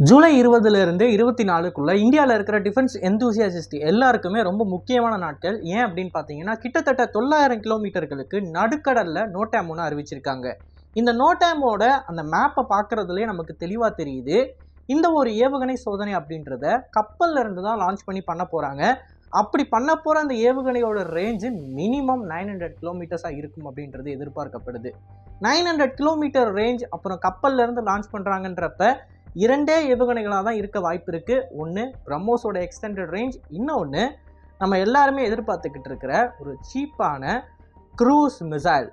ஜூலை 20லேருந்து 24க்குள்ள இந்தியாவில் இருக்கிற defence enthusiast எல்லாருக்குமே ரொம்ப முக்கியமான நாட்கள். ஏன் அப்படின்னு பார்த்தீங்கன்னா, கிட்டத்தட்ட 900 கிலோமீட்டர்களுக்கு நடுக்கடலில் நோட்டாம்னு அறிவிச்சிருக்காங்க. இந்த நோட்டாமோட அந்த மேப்பை பார்க்குறதுலேயே நமக்கு தெளிவாக தெரியுது, இந்த ஒரு ஏவுகணை சோதனை அப்படின்றத கப்பலில் இருந்து தான் லான்ச் பண்ண போகிறாங்க. அப்படி பண்ண போகிற அந்த ஏவுகணையோட ரேஞ்சு மினிமம் 900 கிலோமீட்டர்ஸாக இருக்கும் அப்படின்றது எதிர்பார்க்கப்படுது. 900 கிலோமீட்டர் ரேஞ்ச் அப்புறம் கப்பல்ல இருந்து லான்ச் பண்ணுறாங்கன்றப்ப இரண்டே ஏவுகணைகளாக தான் இருக்க வாய்ப்பு இருக்குது. ஒன்று பிரம்மோஸோட எக்ஸ்டெண்டட் ரேஞ்ச், இன்னொன்று நம்ம எல்லாருமே எதிர்பார்த்துக்கிட்டு இருக்கிற ஒரு சீப்பான cruise missile.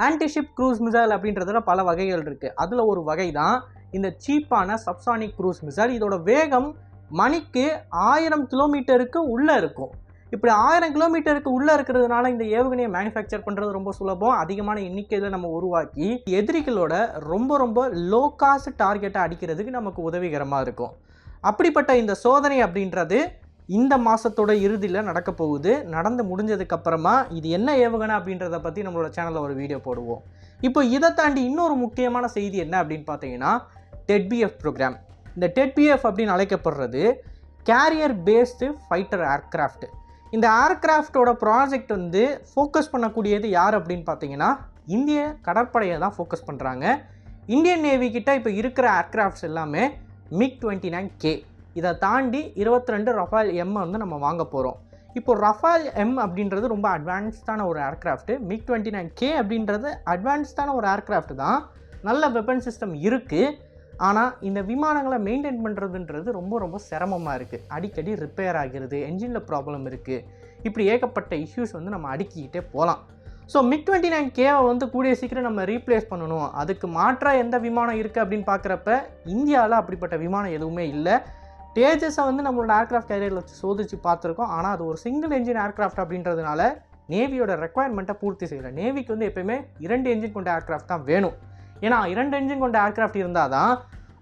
Antiship cruise missile அப்படின்றதுல பல வகைகள் இருக்குது. அதில் ஒரு வகை தான் இந்த சீப்பான சப்சானிக் க்ரூஸ் மிசைல். இதோட வேகம் மணிக்கு 1000 கிலோமீட்டருக்கு உள்ளே இருக்கும். இப்படி 1000 கிலோமீட்டருக்கு உள்ளே இருக்கிறதுனால இந்த ஏவுகணையை மேனுஃபேக்சர் பண்ணுறது ரொம்ப சுலபம். அதிகமான எண்ணிக்கையில் நம்ம உருவாக்கி எதிரிகளோட ரொம்ப லோ காஸ்ட் டார்கெட்டை அடிக்கிறதுக்கு நமக்கு உதவிகரமாக இருக்கும். அப்படிப்பட்ட இந்த சோதனை அப்படின்றது இந்த மாதத்தோட இறுதியில் நடக்க போகுது. நடந்து முடிஞ்சதுக்கப்புறமா இது என்ன ஏவுகணை அப்படின்றத பற்றி நம்மளோட சேனலில் ஒரு வீடியோ போடுவோம். இப்போ இதை தாண்டி இன்னொரு முக்கியமான செய்தி என்ன அப்படின்னு பார்த்தீங்கன்னா, டெட்பிஎஃப் ப்ரோக்ராம். இந்த டெட்பிஎஃப் அப்படின்னு அழைக்கப்படுறது கேரியர் பேஸ்டு ஃபைட்டர் ஏர்க்ராஃப்ட். இந்த ஏர்க்ராஃப்டோட ப்ராஜெக்ட் வந்து ஃபோக்கஸ் பண்ணக்கூடியது யார் அப்படின்னு பார்த்தீங்கன்னா, இந்திய கடற்படையை தான் ஃபோக்கஸ் பண்ணுறாங்க. இந்தியன் நேவி கிட்ட இப்போ இருக்கிற ஏர்க்ராஃப்ட்ஸ் எல்லாமே MiG-29K. இதை தாண்டி 22 ரஃபேல் எம் வந்து நம்ம வாங்க போகிறோம். இப்போ ரஃபேல் எம் அப்படின்றது ரொம்ப அட்வான்ஸ்டான ஒரு ஏர்க்ராஃப்ட். MiG-29K அப்படின்றது அட்வான்ஸ்டான ஒரு ஏர்க்ராஃப்ட் தான். நல்ல வெப்பன் சிஸ்டம் இருக்குது. ஆனால் இந்த விமானங்களை மெயின்டைன் பண்ணுறதுன்றது ரொம்ப சிரமமாக இருக்குது. அடிக்கடி ரிப்பேர் ஆகிறது, என்ஜினில் ப்ராப்ளம் இருக்குது. இப்படி ஏகப்பட்ட இஷ்யூஸ் வந்து நம்ம அடுக்கிக்கிட்டே போகலாம். ஸோ MiG-29Kவை வந்து கூடிய சீக்கிரம் நம்ம ரீப்ளேஸ் பண்ணணும். அதுக்கு மாற்றாக எந்த விமானம் இருக்குது அப்படின்னு பார்க்குறப்ப இந்தியாவில் அப்படிப்பட்ட விமானம் எதுவுமே இல்லை. தேஜஸை வந்து நம்மளோட ஏர்க்ராஃப்ட் கேரியரில் வச்சு சோதிச்சு பார்த்துருக்கோம். ஆனால் அது ஒரு சிங்கிள் என்ஜின் ஏர்க்ராஃப்ட் அப்படின்றதுனால நேவியோட ரெக்குவயர்மெண்ட்டை பூர்த்தி செய்யலை. நேவிக்கு வந்து எப்போயுமே 2 என்ஜின் கொண்ட ஏர்க்ராஃப்ட் தான் வேணும். ஏன்னா 2 என்ஜின் கொண்ட ஏர்க்ராஃப்ட் இருந்தால் தான்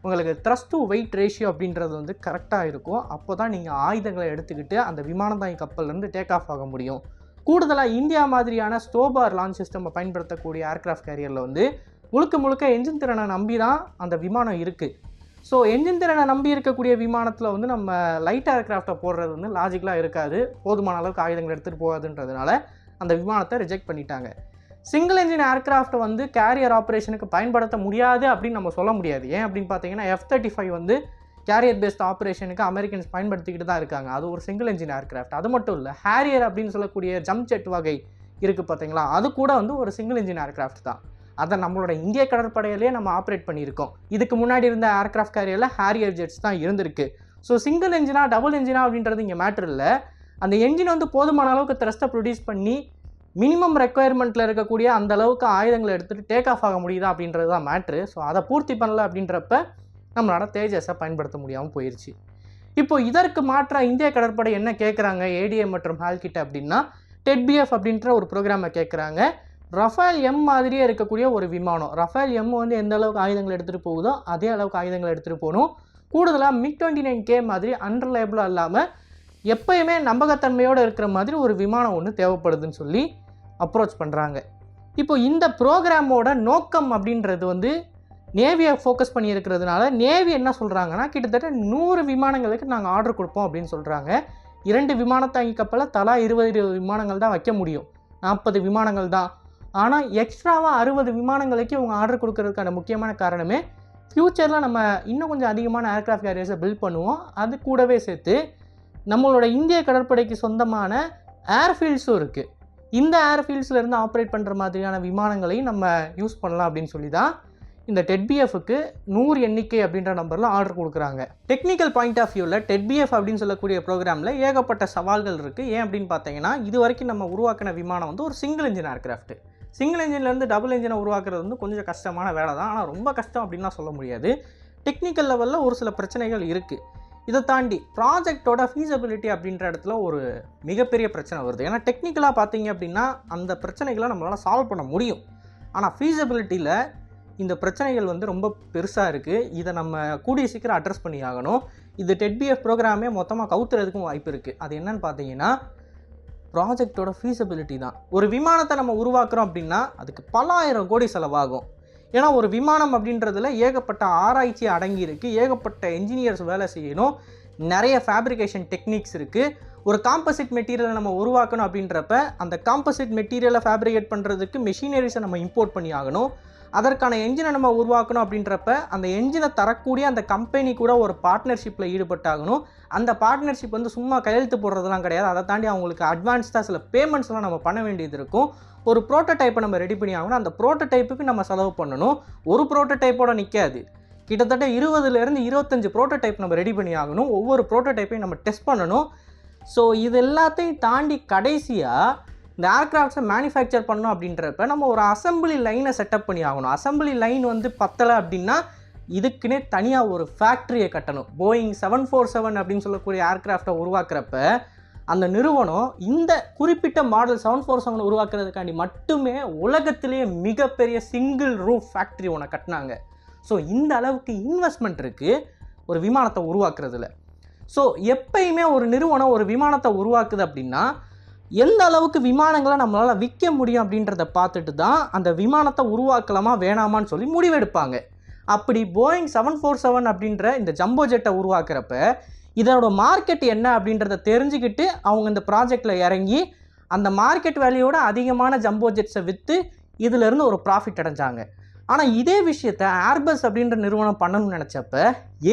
உங்களுக்கு த்ரஸ்ட் டு வெயிட் ரேஷியோ அப்படின்றது வந்து கரெக்டாக இருக்கும். அப்போ தான் நீங்கள் ஆயுதங்களை எடுத்துக்கிட்டு அந்த விமானந்தாங்கி கப்பல்லேருந்து டேக் ஆஃப் ஆக முடியும். கூடுதலாக இந்தியா மாதிரியான ஸ்டோபார் லான்ச் சிஸ்டம் பயன்படுத்தக்கூடிய ஏர்க்ராஃப்ட் கேரியரில் வந்து முழுக்க என்ஜின் திறனை நம்பி தான் அந்த விமானம் இருக்குது. ஸோ என்ஜின் திறனை நம்பி இருக்கக்கூடிய விமானத்தில் வந்து நம்ம லைட் ஏர்க்ராஃப்டை போடுறது வந்து லாஜிக்கலாக இருக்காது. போதுமான அளவுக்கு ஆயுதங்கள் எடுத்துகிட்டு போகாதுன்றதுனால அந்த விமானத்தை ரிஜெக்ட் பண்ணிட்டாங்க. சிங்கிள் என்ஜின் ஏர்க்ராஃப்டை வந்து கேரியர் ஆப்ரேஷனுக்கு பயன்படுத்த முடியாது அப்படின்னு நம்ம சொல்ல முடியாது. ஏன் அப்படின்னு பார்த்தீங்கன்னா, F-35 வந்து கேரியர் பேஸ்ட் ஆப்ரேஷனுக்கு அமெரிக்கன்ஸ் பயன்படுத்திக்கிட்டு தான் இருக்காங்க. அது ஒரு சிங்கிள் என்ஜின் ஏர்க்ராஃப்ட். அது மட்டும் இல்லை, ஹேரியர் அப்படின்னு சொல்லக்கூடிய ஜம்ப் ஜெட் வகை இருக்குது பார்த்தீங்களா, அது கூட வந்து ஒரு சிங்கிள் என்ஜின் ஏர்க்ராஃப்ட் தான். அதை நம்மளோட இந்திய கடற்படையிலே நம்ம ஆப்ரேட் பண்ணியிருக்கோம். இதுக்கு முன்னாடி இருந்த ஏர்க்ராஃப்ட் கேரியரில் ஹேரியர் ஜெட்ஸ் தான் இருந்திருக்கு. ஸோ சிங்கிள் என்ஜினா டபுள் என்ஜினா அப்படின்றது இங்கே மேட்ரு இல்லை. அந்த என்ஜின் வந்து போதுமான அளவுக்கு த்ரஸ்ட்டை ப்ரொடியூஸ் பண்ணி மினிமம் ரெக்குயர்மெண்ட்டில் இருக்கக்கூடிய அந்த அளவுக்கு ஆயுதங்களை எடுத்துகிட்டு டேக் ஆஃப் ஆக முடியுதா அப்படின்றது தான் மேட்ரு. ஸோ அதை பூர்த்தி பண்ணல அப்படின்றப்ப நம்மளால் தேஜஸை பயன்படுத்த முடியாமல் போயிடுச்சு. இப்போது இதற்கு மாற்றாக இந்திய கடற்படை என்ன கேட்குறாங்க ஏடிஏ மற்றும் ஹால்கிட்ட அப்படின்னா, டெட்பிஎஃப் அப்படின்ற ஒரு ப்ரோக்ராமை கேட்குறாங்க. ரஃபேல் எம் மாதிரியே இருக்கக்கூடிய ஒரு விமானம். ரஃபேல் எம் வந்து எந்த அளவுக்கு ஆயுதங்கள் எடுத்துகிட்டு போகுதோ அதே அளவுக்கு ஆயுதங்கள் எடுத்துகிட்டு போகணும். கூடுதலாக MiG-29K மாதிரி அன்ரிலையபிளாக இல்லாமல் எப்பயுமே நம்பகத்தன்மையோடு இருக்கிற மாதிரி ஒரு விமானம் ஒன்று தேவைப்படுதுன்னு சொல்லி அப்ரோச் பண்ணுறாங்க. இப்போ இந்த ப்ரோக்ராமோட நோக்கம் அப்படின்றது வந்து நேவியை ஃபோக்கஸ் பண்ணி இருக்கிறதுனால நேவி என்ன சொல்கிறாங்கன்னா, கிட்டத்தட்ட 100 விமானங்களுக்கு நாங்கள் ஆர்டர் கொடுப்போம் அப்படின்னு சொல்கிறாங்க. 2 விமானத்தாங்கி கப்பலில் தலா 20 விமானங்கள் தான் வைக்க முடியும். 40 விமானங்கள் தான். ஆனால் எக்ஸ்ட்ராவாக 60 விமானங்களுக்கு இவங்க ஆர்டர் கொடுக்கறதுக்கான முக்கியமான காரணமே, ஃப்யூச்சரில் நம்ம இன்னும் கொஞ்சம் அதிகமான ஏர்க்ராஃப்ட் கேரியர்ஸை பில்ட் பண்ணுவோம். அது கூடவே சேர்த்து நம்மளோட இந்திய கடற்படைக்கு சொந்தமான ஏர்ஃபீல்ட்ஸும் இருக்குது. இந்த ஏர்ஃபீல்ட்ஸ்லேருந்து ஆப்ரேட் பண்ணுற மாதிரியான விமானங்களையும் நம்ம யூஸ் பண்ணலாம் அப்படின்னு சொல்லி தான் இந்த டெட்பிஎஃப்க்கு 100 எண்ணிக்கை அப்படின்ற நம்பரில் ஆர்டர் கொடுக்குறாங்க. டெக்னிக்கல் பாயிண்ட் ஆஃப் வியூவில் டெட்பிஎஃப் அப்படின்னு சொல்லக்கூடிய ப்ரோக்ராமில் ஏகப்பட்ட சவால்கள் இருக்குது. ஏன் அப்படின்னு பார்த்தீங்கன்னா, இது வரைக்கும் நம்ம உருவாக்கின விமானம் வந்து ஒரு சிங்கிள் என்ஜின் ஏர்க்ராஃப்ட். சிங்கிள் என்ஜின்லேருந்து டபுள் என்ஜினை உருவாக்குறது வந்து கொஞ்சம் கஷ்டமான வேலை தான். ஆனால் ரொம்ப கஷ்டம் அப்படின்லாம் சொல்ல முடியாது. டெக்னிக்கல் லெவலில் ஒரு சில பிரச்சனைகள் இருக்குது. இதை தாண்டி ப்ராஜெக்டோட ஃபீஸபிலிட்டி அப்படின்ற இடத்துல ஒரு மிகப்பெரிய பிரச்சனை வருது. ஏன்னா டெக்னிக்கலாக பார்த்தீங்க அப்படின்னா அந்த பிரச்சனைகளை நம்மளால் சால்வ் பண்ண முடியும். ஆனால் ஃபீஸபிலிட்டியில் இந்த பிரச்சனைகள் வந்து ரொம்ப பெருசாக இருக்குது. இதை நம்ம கூடிய சீக்கிரம் அட்ரஸ் பண்ணி ஆகணும். இது டெட்பிஎஃப் ப்ரோக்ராமே மொத்தமாக கவுத்துறதுக்கும் வாய்ப்பு இருக்குது. அது என்னன்னு பார்த்தீங்கன்னா, ப்ராஜெக்டோட ஃபீஸபிலிட்டி தான். ஒரு விமானத்தை நம்ம உருவாக்குறோம் அப்படின்னா அதுக்கு பல ஆயிரம் கோடி செலவாகும். ஏன்னா ஒரு விமானம் அப்படின்றதுல ஏகப்பட்ட ஆராய்ச்சி அடங்கியிருக்கு, ஏகப்பட்ட என்ஜினியர்ஸ் வேலை செய்யணும், நிறைய ஃபேப்ரிகேஷன் டெக்னிக்ஸ் இருக்குது. ஒரு காம்போசிட் மெட்டீரியலை நம்ம உருவாக்கணும் அப்படின்றப்ப அந்த காம்போசிட் மெட்டீரியலை ஃபேப்ரிகேட் பண்ணுறதுக்கு மெஷினரிஸை நம்ம இம்போர்ட் பண்ணி ஆகணும். அதற்கான என்ஜினை நம்ம உருவாக்கணும் அப்படின்றப்ப அந்த என்ஜினை தரக்கூடிய அந்த கம்பெனி கூட ஒரு பார்ட்னர்ஷிப்பில் ஈடுபட்டாகணும். அந்த பார்ட்னர்ஷிப் வந்து சும்மா கையெழுத்து போடுறதுலாம் கிடையாது. அதை தாண்டி அவங்களுக்கு அட்வான்ஸ்டாக சில பேமெண்ட்ஸ்லாம் நம்ம பண்ண வேண்டியது இருக்கும். ஒரு ப்ரோட்டோடைப்பை நம்ம ரெடி பண்ணி ஆகணும். அந்த ப்ரோட்டோடைப்புக்கு நம்ம செலவு பண்ணணும். ஒரு ப்ரோட்டோடைப்போட நிற்காது, கிட்டத்தட்ட 20லேருந்து 25 ப்ரோட்டோடைப் நம்ம ரெடி பண்ணி ஆகணும். ஒவ்வொரு ப்ரோட்டோடைப்பையும் நம்ம டெஸ்ட் பண்ணணும். ஸோ இது எல்லாத்தையும் தாண்டி கடைசியாக இந்த ஏர்க்ராஃப்ட்ஸை மேனுஃபேக்சர் பண்ணோம் அப்படின்றப்ப நம்ம ஒரு அசம்பிளி லைனை செட்டப் பண்ணி ஆகணும். அசம்பிளி லைன் வந்து பத்தலை அப்படின்னா இதுக்குன்னே தனியாக ஒரு ஃபேக்ட்ரியை கட்டணும். போயிங் 747 அப்படின்னு சொல்லக்கூடிய ஏர்க்ராஃப்டை உருவாக்குறப்ப அந்த நிறுவனம் இந்த குறிப்பிட்ட மாடல் 747 உருவாக்குறதுக்காண்டி மட்டுமே உலகத்திலேயே மிகப்பெரிய சிங்கிள் ரூஃப் ஃபேக்ட்ரி ஒன்று கட்டினாங்க. ஸோ இந்த அளவுக்கு இன்வெஸ்ட்மெண்ட் இருக்குது ஒரு விமானத்தை உருவாக்குறதுல. ஸோ எப்பயுமே ஒரு நிறுவனம் ஒரு விமானத்தை உருவாக்குது அப்படின்னா எந்த அளவுக்கு விமானங்களை நம்மளால் விற்க முடியும் அப்படின்றத பார்த்துட்டு தான் அந்த விமானத்தை உருவாக்கலாமா வேணாமான்னு சொல்லி முடிவெடுப்பாங்க. அப்படி போயிங் 747 அப்படின்ற இந்த ஜம்போ ஜெட்டை உருவாக்குறப்ப இதோட மார்க்கெட் என்ன அப்படின்றத தெரிஞ்சுக்கிட்டு அவங்க இந்த ப்ராஜெக்டில் இறங்கி அந்த மார்க்கெட் வேல்யூவோட அதிகமான ஜம்போ ஜெட்ஸை விற்று இதிலேருந்து ஒரு ப்ராஃபிட் அடைஞ்சாங்க. ஆனால் இதே விஷயத்தை ஏர்பஸ் அப்படின்ற நிறுவனம் பண்ணணும்னு நினச்சப்ப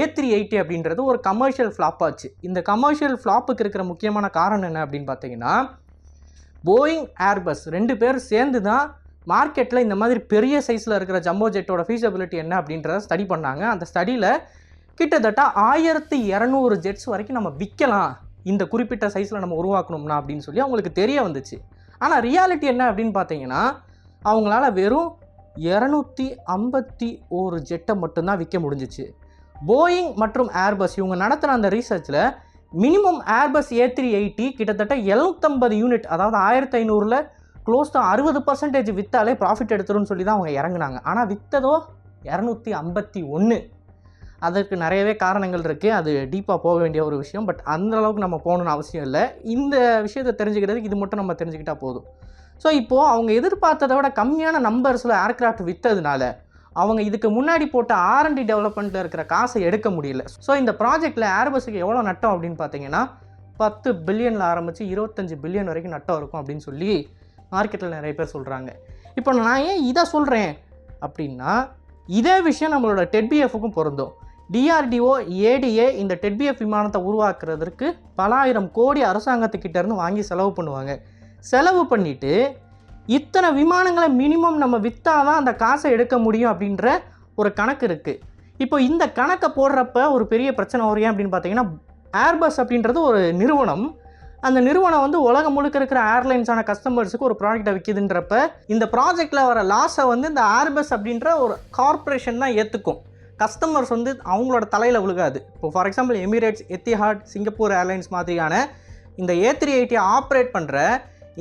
A380 அப்படின்றது ஒரு கமர்ஷியல் ஃப்ளாப் ஆச்சு. இந்த கமர்ஷியல் ஃப்ளாப்புக்கு இருக்கிற முக்கியமான காரணம் என்ன அப்படின்னு பார்த்தீங்கன்னா, போயிங் ஏர்பஸ் 2 பேர் சேர்ந்து தான் மார்க்கெட்டில் இந்த மாதிரி பெரிய சைஸில் இருக்கிற ஜம்போ ஜெட்டோட ஃபீஸபிலிட்டி என்ன அப்படின்றத ஸ்டடி பண்ணாங்க. அந்த ஸ்டடியில் கிட்டத்தட்ட 1200 ஜெட்ஸ் வரைக்கும் நம்ம விற்கலாம் இந்த குறிப்பிட்ட சைஸில் நம்ம உருவாக்கணும்னா அப்படின்னு சொல்லி அவங்களுக்கு தெரிய வந்துச்சு. ஆனால் ரியாலிட்டி என்ன அப்படின்னு பார்த்தீங்கன்னா, அவங்களால வெறும் 251 ஜெட்டை மட்டும்தான் விற்க முடிஞ்சிச்சு. போயிங் மற்றும் ஏர்பஸ் இவங்க நடத்தின அந்த ரீசர்ச்சில் மினிமம் ஏர்பஸ் A380 கிட்டத்தட்ட 750 யூனிட், அதாவது 1500ல் க்ளோஸ் டு 60% விற்றாலே ப்ராஃபிட் எடுத்துருன்னு சொல்லி தான் அவங்க இறங்குனாங்க. ஆனால் விற்றதோ 251. அதற்கு நிறையவே காரணங்கள் இருக்குது, அது டீப்பாக போக வேண்டிய ஒரு விஷயம். பட் அந்தளவுக்கு நம்ம போகணுன்னு அவசியம் இல்லை. இந்த விஷயத்தை தெரிஞ்சுக்கிறதுக்கு இது மட்டும் நம்ம தெரிஞ்சுக்கிட்டால் போதும். ஸோ இப்போது அவங்க எதிர்பார்த்ததை விட கம்மியான நம்பர்ஸில் ஏர்க்ராஃப்ட் விற்றதுனால அவங்க இதுக்கு முன்னாடி போட்ட R&D டெவலப்மெண்ட்டில் இருக்கிற காசை எடுக்க முடியல. ஸோ இந்த ப்ராஜெக்டில் ஏர்பஸுக்கு எவ்வளோ நட்டம் அப்படின்னு பார்த்தீங்கன்னா 10 பில்லியனில் ஆரம்பித்து 25 பில்லியன் வரைக்கும் நட்டம் இருக்கும் அப்படின்னு சொல்லி மார்க்கெட்டில் நிறைய பேர் சொல்கிறாங்க. இப்போ நான் ஏன் இதை சொல்கிறேன் அப்படின்னா, இதே விஷயம் நம்மளோட TEDBFக்கும் பொருந்தும். DRDO ADA இந்த TEDBF விமானத்தை உருவாக்குறதுக்கு பல ஆயிரம் கோடி அரசாங்கத்துக்கிட்ட இருந்து வாங்கி செலவு பண்ணுவாங்க. செலவு பண்ணிவிட்டு இத்தனை விமானங்களை மினிமம் நம்ம விற்றாதான் அந்த காசை எடுக்க முடியும் அப்படின்ற ஒரு கணக்கு இருக்குது. இப்போ இந்த கணக்கை போடுறப்ப ஒரு பெரிய பிரச்சனை வரும். ஏன் அப்படின்னு பார்த்தீங்கன்னா, ஏர்பஸ் அப்படின்றது ஒரு நிறுவனம். அந்த நிறுவனம் வந்து உலகம் முழுக்க இருக்கிற ஏர்லைன்ஸான கஸ்டமர்ஸுக்கு ஒரு ப்ராடக்டை விற்கிதுன்றப்ப இந்த ப்ராஜெக்டில் வர லாஸை வந்து இந்த ஏர்பஸ் அப்படின்ற ஒரு கார்ப்பரேஷன் தான் ஏற்றுக்கும். கஸ்டமர்ஸ் வந்து அவங்களோட தலையில் விழுகாது. இப்போ for example Emirates, Etihad, Singapore airlines மாதிரியான இந்த A380 ஆப்ரேட் பண்ணுற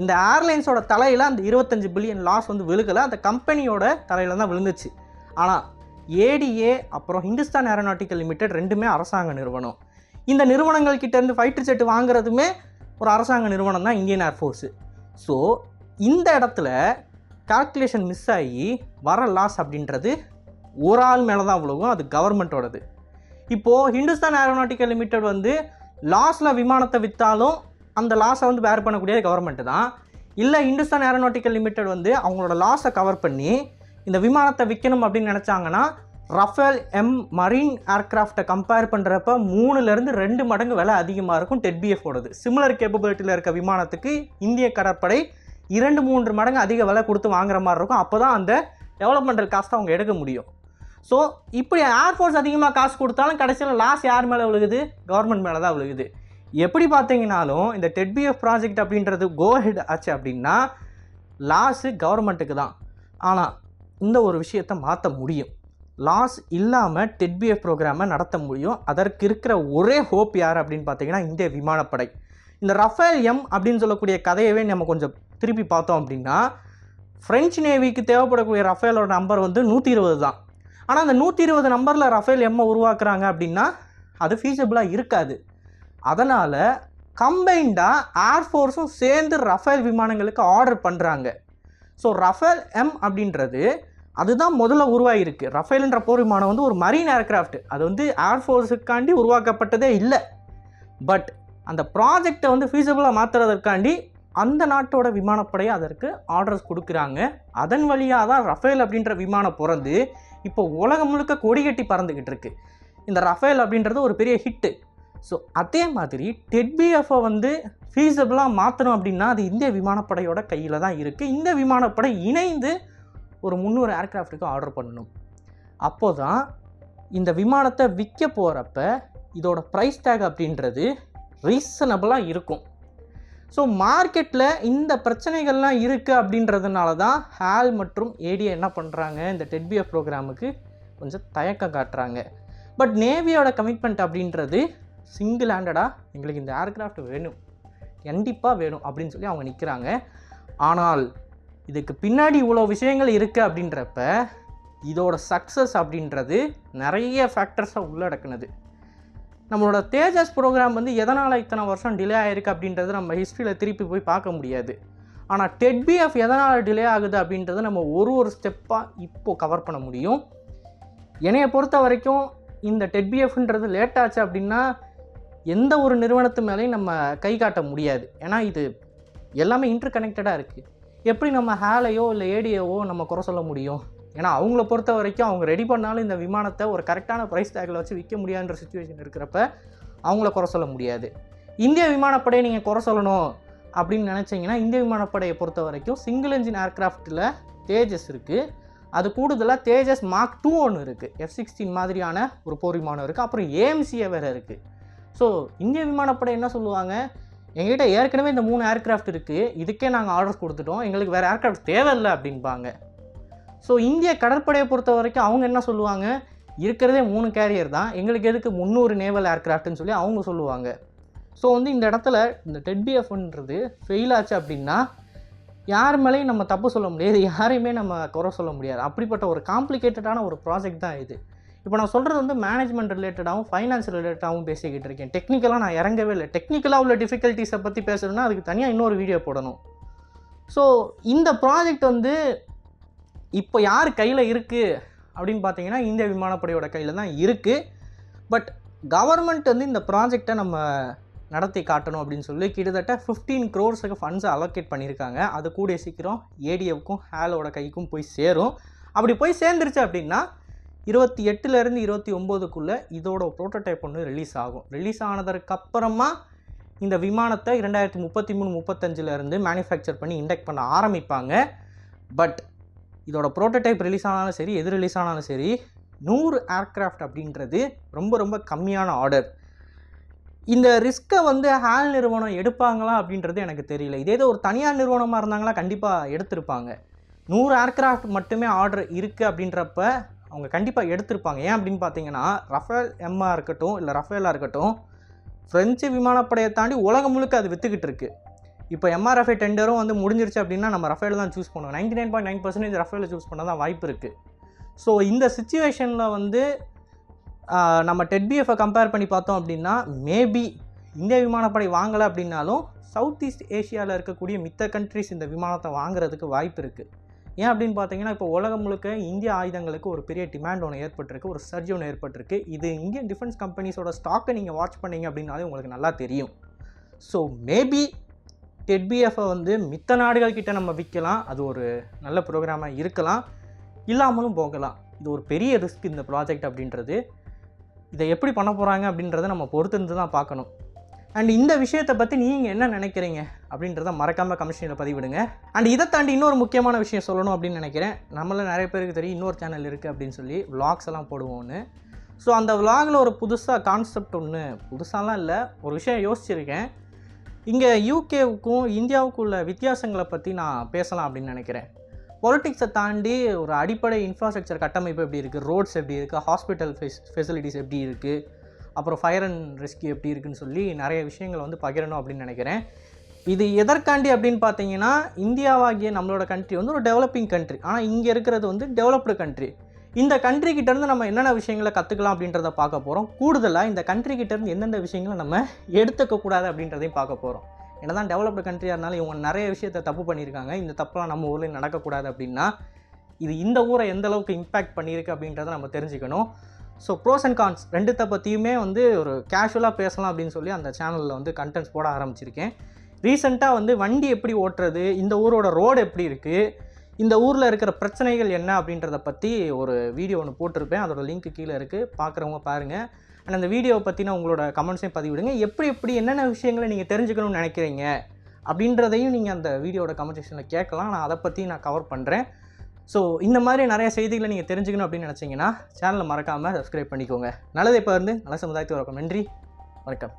இந்த ஏர்லைன்ஸோட தலையில் அந்த 25 பில்லியன் லாஸ் வந்து விழுகலை, அந்த கம்பெனியோட தலையில் தான் விழுந்துச்சு. ஆனால் ADA அப்புறம் ஹிந்துஸ்தான் ஏரோநாட்டிக்கல் லிமிடெட் ரெண்டுமே அரசாங்க நிறுவனம். இந்த நிறுவனங்கள் கிட்டேருந்து ஃபைட்டர் ஜெட் வாங்குறதுமே ஒரு அரசாங்க நிறுவனம் தான் இந்தியன் ஏர்ஃபோர்ஸு. ஸோ இந்த இடத்துல கால்குலேஷன் மிஸ் ஆகி வர லாஸ் அப்படின்றது ஒரு ஆள் மேலே தான் விழுகும், அது கவர்மெண்ட்டோடது. இப்போது ஹிந்துஸ்தான் ஏரோநாட்டிக்கல் லிமிடெட் வந்து லாஸில் விமானத்தை விற்றாலும் அந்த லாஸை வந்து பேர் பண்ணக்கூடியது கவர்மெண்ட்டு தான். இல்லை ஹிந்துஸ்தான் ஏரோநாட்டிக்கல் லிமிடெட் வந்து அவங்களோட லாஸை கவர் பண்ணி இந்த விமானத்தை விற்கணும் அப்படின்னு நினச்சாங்கன்னா ரஃபேல் மரீன் ஏர்க்ராஃப்டை கம்பேர் பண்ணுறப்ப 3லேருந்து 2 மடங்கு விலை அதிகமாக இருக்கும் TEDBFோடது. சிமிலர் கேப்பபிலிட்டியில் இருக்க விமானத்துக்கு இந்திய கடற்படை 2-3 மடங்கு அதிக விலை கொடுத்து வாங்குற மாதிரி இருக்கும். அப்போ தான் அந்த டெவலப்மெண்டல் காஸ்ட்டை அவங்க எடுக்க முடியும். ஸோ இப்படி ஏர்ஃபோர்ஸ் அதிகமாக காசு கொடுத்தாலும் கடைசியில் லாஸ் யார் மேலே விழுகுது? கவர்மெண்ட் மேலே தான் விழுகுது. எப்படி பார்த்தீங்கன்னாலும் இந்த TEDBF ப்ராஜெக்ட் அப்படின்றது கோஹெட் ஆச்சு அப்படின்னா லாஸு கவர்மெண்ட்டுக்கு தான். ஆனால் இந்த ஒரு விஷயத்தை மாற்ற முடியும். லாஸ் இல்லாமல் TEDBF ப்ரோக்ராமை நடத்த முடியும். அதற்கு இருக்கிற ஒரே ஹோப் யார் அப்படின்னு பார்த்தீங்கன்னா இந்திய விமானப்படை. இந்த ரஃபேல் அப்படின்னு சொல்லக்கூடிய கதையவே நம்ம கொஞ்சம் திருப்பி பார்த்தோம் அப்படின்னா, ஃப்ரெஞ்சு நேவிக்கு தேவைப்படக்கூடிய ரஃபேலோட நம்பர் வந்து 120 தான். ஆனால் அந்த 120 நம்பரில் ரஃபேல் உருவாக்குறாங்க அப்படின்னா அது ஃபீஸபிளாக இருக்காது. அதனால் கம்பைண்டாக ஏர்ஃபோர்ஸும் சேர்ந்து ரஃபேல் விமானங்களுக்கு ஆர்டர் பண்ணுறாங்க. ஸோ ரஃபேல் அப்படின்றது அதுதான் முதல்ல உருவாகிருக்கு. ரஃபேல்ன்ற போர் விமானம் வந்து ஒரு மரீன் ஏர்க்ராஃப்ட், அது வந்து ஏர்ஃபோர்ஸுக்காண்டி உருவாக்கப்பட்டதே இல்லை. பட் அந்த ப்ராஜெக்டை வந்து ஃபீஸபிளாக மாற்றுறதற்காண்டி அந்த நாட்டோட விமானப்படையை அதற்கு ஆர்டர்ஸ் கொடுக்குறாங்க. அதன் வழியாக தான் ரஃபேல் அப்படின்ற விமானம் பிறந்து இப்போ உலகம் முழுக்க கொடிகட்டி பறந்துக்கிட்டு இருக்கு. இந்த ரஃபேல் அப்படின்றது ஒரு பெரிய ஹிட்டு. ஸோ அதே மாதிரி டெட்பிஎஃப்பை வந்து ஃபீஸபிளாக மாற்றணும் அப்படின்னா அது இந்திய விமானப்படையோட கையில் தான் இருக்குது. இந்த விமானப்படை இணைந்து ஒரு 300 ஏர்க்ராஃப்ட்டுக்கு ஆர்டர் பண்ணணும். அப்போ தான் இந்த விமானத்தை விற்க போகிறப்ப இதோட ப்ரைஸ் டேக் அப்படின்றது ரீசனபிளாக இருக்கும். ஸோ மார்க்கெட்டில் இந்த பிரச்சனைகள்லாம் இருக்குது அப்படின்றதுனால தான் ஹால் மற்றும் ஏடிஏ என்ன பண்ணுறாங்க, இந்த டெட்பிஎஃப் ப்ரோக்ராமுக்கு கொஞ்சம் தயக்கம் காட்டுறாங்க. பட் நேவியோட கமிட்மெண்ட் அப்படின்றது சிங்கிள் ஹேண்டடாக எங்களுக்கு இந்த ஏர்க்ராஃப்ட் வேணும், கண்டிப்பாக வேணும் அப்படின்னு சொல்லி அவங்க நிற்கிறாங்க. ஆனால் இதுக்கு பின்னாடி இவ்வளோ விஷயங்கள் இருக்குது அப்படின்றப்ப இதோட சக்ஸஸ் அப்படின்றது நிறைய ஃபேக்டர்ஸை உள்ளடக்குனது. நம்மளோட தேஜஸ் ப்ரோக்ராம் வந்து எதனால் இத்தனை வருஷம் டிலே ஆகிருக்கு அப்படின்றது நம்ம ஹிஸ்ட்ரியில் திருப்பி போய் பார்க்க முடியாது. ஆனால் டெட்பிஎஃப் எதனால் டிலே ஆகுது அப்படின்றத நம்ம ஒரு ஸ்டெப்பாக இப்போது கவர் பண்ண முடியும். என்னையை பொறுத்த வரைக்கும் இந்த டெட்பிஎஃப்ன்றது லேட் ஆச்சு அப்படின்னா எந்த ஒரு நிறுவனத்து மேலேயும் நம்ம கை காட்ட முடியாது. ஏன்னா இது எல்லாமே இன்டர் கனெக்டடாக இருக்குது. எப்படி நம்ம ஹேலையோ இல்லை ஏடிஏவோ நம்ம குறை சொல்ல முடியும்? ஏன்னா அவங்கள பொறுத்த வரைக்கும் அவங்க ரெடி பண்ணாலும் இந்த விமானத்தை ஒரு கரெக்டான ப்ரைஸ் டேக்கில் வச்சு விற்க முடியாதுன்ற சுச்சுவேஷன் இருக்கிறப்ப அவங்கள குறை சொல்ல முடியாது. இந்திய விமானப்படையை நீங்கள் குறை சொல்லணும் அப்படின்னு நினச்சிங்கன்னா இந்திய விமானப்படையை பொறுத்த வரைக்கும் சிங்கிள் என்ஜின் ஏர்க்ராஃப்டில் தேஜஸ் இருக்குது. அது கூடுதலாக தேஜஸ் மார்க் 2 ஒன்று இருக்குது, F-16 மாதிரியான ஒரு போர் விமானம் இருக்குது, அப்புறம் ஏஎம்சிஏ வேறு இருக்குது. ஸோ இந்திய விமானப்படை என்ன சொல்லுவாங்க, எங்ககிட்ட ஏற்கனவே இந்த 3 ஏர்க்ராஃப்ட் இருக்குது, இதுக்கே நாங்கள் ஆர்டர்ஸ் கொடுத்துட்டோம், எங்களுக்கு வேறு ஏர்க்ராஃப்ட் தேவையில்லை அப்படின்பாங்க. ஸோ இந்திய கடற்படையை பொறுத்த வரைக்கும் அவங்க என்ன சொல்லுவாங்க, இருக்கிறதே 3 கேரியர் தான், எங்களுக்கு எதுக்கு 300 நேவல் ஏர்க்ராஃப்ட்னு சொல்லி அவங்க சொல்லுவாங்க. ஸோ வந்து இந்த இடத்துல இந்த டெட்பிஎஃப்ன்றது ஃபெயில் ஆச்சு அப்படின்னா யார் மேலேயும் நம்ம தப்பு சொல்ல முடியாது, யாரையுமே நம்ம குறை சொல்ல முடியாது. அப்படிப்பட்ட ஒரு காம்ப்ளிகேட்டடான ஒரு ப்ராஜெக்ட் தான் இது. இப்போ நான் சொல்கிறது வந்து மேனேஜ்மெண்ட் ரிலேட்டடாகவும் ஃபைனான்ஸ் ரிலேட்டடாகவும் பேசிக்கிட்டு இருக்கேன். டெக்னிக்கலாக நான் இறங்கவே இல்லை. டெக்னிக்கலாக உள்ள டிஃபிகல்ட்டிஸை பற்றி பேசுகிறேன்னா அதுக்கு தனியாக இன்னொரு வீடியோ போடணும். ஸோ இந்த ப்ராஜெக்ட் வந்து இப்போ யார் கையில் இருக்குது அப்படின்னு பார்த்தீங்கன்னா இந்திய விமானப்படையோட கையில் தான் இருக்குது. பட் கவர்மெண்ட் வந்து இந்த ப்ராஜெக்டை நம்ம நடத்தி காட்டணும் அப்படின்னு சொல்லி கிட்டத்தட்ட 15 crores ஃபண்ட்ஸை அலோகேட் பண்ணியிருக்காங்க. அது கூடிய சீக்கிரம் ஏடிஎஃப்க்கும் ஹேலோட கைக்கும் போய் சேரும். அப்படி போய் சேர்ந்துருச்சு அப்படின்னா 28 to 29 இதோட ப்ரோட்டோடைப் ஒன்று ரிலீஸ் ஆகும். ரிலீஸ் ஆனதுக்கப்புறமா இந்த விமானத்தை 2033-35 மேனுஃபேக்சர் பண்ணி இண்டக்ட் பண்ண ஆரம்பிப்பாங்க. பட் இதோட ப்ரோட்டோடைப் ரிலீஸ் ஆனாலும் சரி, எது ரிலீஸ் ஆனாலும் சரி, 100 ஏர்க்ராஃப்ட் அப்படின்றது ரொம்ப ரொம்ப கம்மியான ஆர்டர். இந்த ரிஸ்க்கை வந்து ஹால் நிறுவனம் எடுப்பாங்களா அப்படின்றது எனக்கு தெரியல. இதே ஒரு தனியார் நிறுவனமாக இருந்தாங்களா கண்டிப்பாக எடுத்திருப்பாங்க. 100 ஏர்க்ராஃப்ட் மட்டுமே ஆர்டர் இருக்குது அப்படின்றப்ப அவங்க கண்டிப்பாக எடுத்திருப்பாங்க. ஏன் அப்படின்னு பார்த்தீங்கன்னா ரஃபேல் எம்மாக இருக்கட்டும் இல்லை ரஃபேலாக இருக்கட்டும், ஃப்ரெஞ்சு விமானப்படையை தாண்டி உலகம் முழுக்க அது விற்றுக்கிட்டு இருக்குது. இப்போ எம்ஆர்எஃப்ஐ டெண்டரும் வந்து முடிஞ்சிருச்சு அப்படின்னா நம்ம ரஃபேல் தான் சூஸ் பண்ணுவோம். 99.9% ரஃபேலை சூஸ் பண்ண தான் வாய்ப்பு இருக்குது. ஸோ இந்த சிச்சுவேஷனில் வந்து நம்ம டெட்பிஎஃப்பை கம்பேர் பண்ணி பார்த்தோம் அப்படின்னா மேபி இந்திய விமானப்படை வாங்கலை அப்படின்னாலும் சவுத் ஈஸ்ட் ஏஷியாவில் இருக்கக்கூடிய மித்த கண்ட்ரிஸ் இந்த விமானத்தை வாங்குறதுக்கு வாய்ப்பு இருக்குது. ஏன் அப்படின்னு பார்த்தீங்கன்னா இப்போ உலகம் முழுக்க இந்திய ஆயுதங்களுக்கு ஒரு பெரிய டிமாண்ட் ஒன்று ஏற்பட்டிருக்கு, ஒரு சர்ஜ் ஒன்று ஏற்பட்டிருக்கு. இது இந்தியன் டிஃபென்ஸ் கம்பெனிஸோட ஸ்டாக்கை நீங்கள் வாட்ச் பண்ணிங்க அப்படின்னாலே உங்களுக்கு நல்லா தெரியும். ஸோ மேபி டெட்பிஎஃப்பை வந்து மித்த நாடுகள்கிட்ட நம்ம விற்கலாம், அது ஒரு நல்ல ப்ரோக்ராமாக இருக்கலாம், இல்லாமலும் போகலாம். இது ஒரு பெரிய ரிஸ்க் இந்த ப்ராஜெக்ட் அப்படின்றது. இதை எப்படி பண்ண போகிறாங்க அப்படின்றத நம்ம பொறுத்திருந்து தான் பார்க்கணும். அண்ட் இந்த விஷயத்தை பற்றி நீங்கள் என்ன நினைக்கிறீங்க அப்படின்றத மறக்காமல் கமெண்ட்ஸில் பதிவிடுங்க. அண்ட் இதை தாண்டி இன்னொரு முக்கியமான விஷயம் சொல்லணும் அப்படின்னு நினைக்கிறேன். நம்மள நிறைய பேருக்கு தெரியும் இன்னொரு சேனல் இருக்குது அப்படின்னு சொல்லி விலாக்ஸ் எல்லாம் போடுவோன்னு. ஸோ அந்த விலாகில் ஒரு புதுசாக கான்செப்ட் ஒன்று, புதுசாலாம் இல்லை, ஒரு விஷயம் யோசிச்சிருக்கேன். இங்கே யூகேவுக்கும் இந்தியாவுக்கும் உள்ள வித்தியாசங்களை பற்றி நான் பேசலாம் அப்படின்னு நினைக்கிறேன். பொலிட்டிக்ஸை தாண்டி ஒரு அடிப்படை இன்ஃப்ராஸ்ட்ரக்சர் கட்டமைப்பு எப்படி இருக்குது, ரோட்ஸ் எப்படி இருக்குது, ஹாஸ்பிட்டல் ஃபெசிலிட்டிஸ் எப்படி இருக்குது, அப்புறம் ஃபயர் அண்ட் ரெஸ்கியூ எப்படி இருக்குன்னு சொல்லி நிறைய விஷயங்களை வந்து பகிரணும் அப்படின்னு நினைக்கிறேன். இது எதற்காண்டி அப்படின்னு பார்த்தீங்கன்னா இந்தியாவாகிய நம்மளோட கண்ட்ரி வந்து ஒரு டெவலப்பிங் கண்ட்ரி, ஆனால் இங்கே இருக்கிறது வந்து டெவலப்டு கண்ட்ரி. இந்த கண்ட்ரிக்கிட்டேருந்து நம்ம என்னென்ன விஷயங்களை கற்றுக்கலாம் அப்படின்றத பார்க்க போகிறோம். கூடுதலாக இந்த கண்ட்ரிக்கிட்டேருந்து எந்தெந்த விஷயங்களை நம்ம எடுத்துக்கக்கூடாது அப்படின்றதையும் பார்க்க போகிறோம். என்னதான் டெவலப்டு கண்ட்ரியாக இருந்தாலும் இவங்க நிறைய விஷயத்தை தப்பு பண்ணியிருக்காங்க. இந்த தப்பெல்லாம் நம்ம ஊரில் நடக்கக்கூடாது அப்படின்னா இது இந்த ஊரை எந்த அளவுக்கு இம்பேக்ட் பண்ணியிருக்கு அப்படின்றத நம்ம தெரிஞ்சுக்கணும். ஸோ ப்ரோஸ் அண்ட் கான்ஸ் ரெண்டுத்தை பற்றியுமே வந்து ஒரு கேஷுவலாக பேசலாம் அப்படின்னு சொல்லி அந்த சேனலில் வந்து கண்டென்ட்ஸ் போட ஆரம்பிச்சிருக்கேன். ரீசெண்டாக வந்து வண்டி எப்படி ஓட்டுறது, இந்த ஊரோட ரோடு எப்படி இருக்குது, இந்த ஊரில் இருக்கிற பிரச்சனைகள் என்ன அப்படின்றத பற்றி ஒரு வீடியோ ஒன்று போட்டிருப்பேன். அதோட லிங்க் கீழே இருக்குது, பார்க்குறவங்க பாருங்கள். அண்ட் அந்த வீடியோவை பற்றின உங்களோட கமெண்ட்ஸையும் பதிவிடுங்க. எப்படி என்னென்ன விஷயங்களை நீங்கள் தெரிஞ்சுக்கணும்னு நினைக்கிறீங்க அப்படின்றதையும் நீங்கள் அந்த வீடியோட கமெண்ட் செக்ஷனில் கேட்கலாம். நான் அதை பற்றி நான் கவர் பண்ணுறேன். ஸோ இந்த மாதிரி நிறைய செய்திகளை நீங்கள் தெரிஞ்சுக்கணும் அப்படின்னு நினச்சிங்கன்னா சேனலை மறக்காமல் சப்ஸ்கிரைப் பண்ணிக்கோங்க. நல்லதை பகிர்ந்து நல்ல சமுதாயத்தை வணக்கம். நன்றி, வணக்கம்.